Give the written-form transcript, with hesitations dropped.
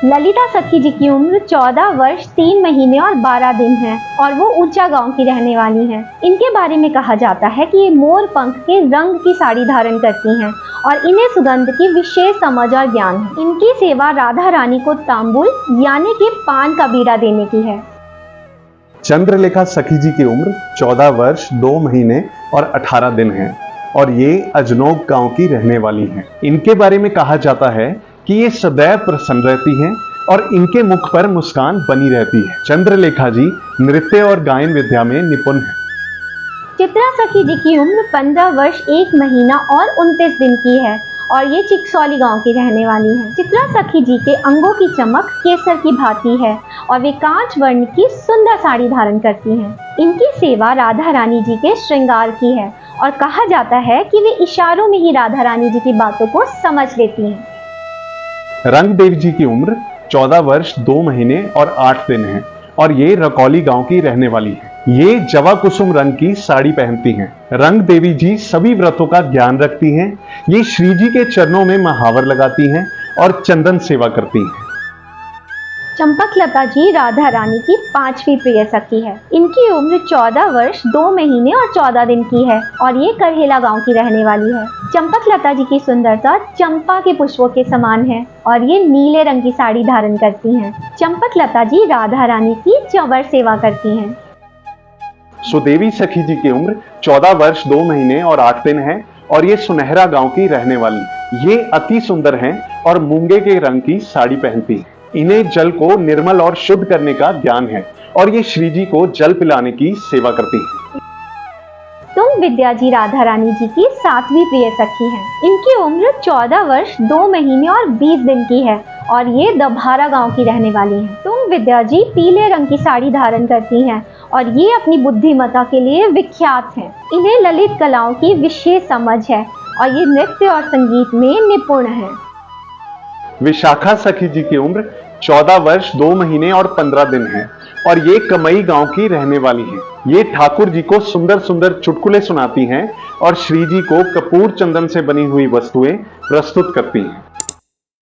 ललिता सखी जी की उम्र 14 वर्ष 3 महीने और 12 दिन है और वो ऊंचा गांव की रहने वाली हैं। इनके बारे में कहा जाता है कि ये मोर पंख के रंग की साड़ी धारण करती हैं और इन्हें सुगंध की विशेष समझ और ज्ञान है। इनकी सेवा राधा रानी को तांबुल यानी कि पान का बीड़ा देने की है। चंद्रलेखा सखी जी की उम्र 14 वर्ष 2 महीने और 18 दिन है और ये अजनोग गांव की रहने वाली हैं। इनके बारे में कहा जाता है कि ये सदैव प्रसन्न रहती हैं और इनके मुख पर मुस्कान बनी रहती है। चंद्रलेखा जी नृत्य और गायन विद्या में निपुण हैं। चित्रा सखी जी की उम्र 15 वर्ष 1 महीना और 29 दिन की है और ये चिकसौली गांव की रहने वाली हैं। चित्रा सखी जी के अंगों की चमक केसर की भांति है और वे कांच वर्ण की सुंदर साड़ी धारण करती हैं। इनकी सेवा राधा रानी जी के श्रृंगार की है और कहा जाता है कि वे इशारों में ही राधा रानी जी की बातों को समझ लेती हैं। रंग देवी जी की उम्र 14 वर्ष 2 महीने और 8 दिन है और ये रकौली गांव की रहने वाली है। ये जवा कुसुम रंग की साड़ी पहनती हैं। रंग देवी जी सभी व्रतों का ध्यान रखती हैं। ये श्री जी के चरणों में महावर लगाती हैं और चंदन सेवा करती हैं। चंपकलता जी राधा रानी की 5वीं प्रिय सखी है। इनकी उम्र 14 वर्ष 2 महीने और 14 दिन की है और ये करहेला गांव की रहने वाली है। चंपकलता जी की सुंदरता चंपा के पुष्पों के समान है और ये नीले रंग की साड़ी धारण करती हैं। चंपकलता जी राधा रानी की चंवर सेवा करती हैं। सुदेवी सखी जी की उम्र 14 वर्ष 2 महीने और 8 दिन है और ये सुनहरा गांव की रहने वाली है। ये अति सुंदर हैं और मूंगे के रंग की साड़ी पहनती है। इन्हें जल को निर्मल और शुद्ध करने का ज्ञान है और ये श्री जी को जल पिलाने की सेवा करती हैं। तुंग विद्या जी राधा रानी जी की 7वीं प्रिय सखी हैं। इनकी उम्र 14 वर्ष 2 महीने और 20 दिन की है और ये दभारा गांव की रहने वाली हैं। तुंग विद्या जी पीले रंग की साड़ी धारण करती हैं और ये अपनी बुद्धिमत्ता के लिए विख्यात हैं। इन्हें ललित कलाओं की विशेष समझ है और ये नृत्य और संगीत में निपुण हैं। विशाखा सखी जी की उम्र 14 वर्ष 2 महीने और 15 दिन है और ये कमई गांव की रहने वाली हैं। ये ठाकुर जी को सुंदर सुंदर चुटकुले सुनाती हैं और श्री जी को कपूर चंदन से बनी हुई वस्तुएं प्रस्तुत करती हैं।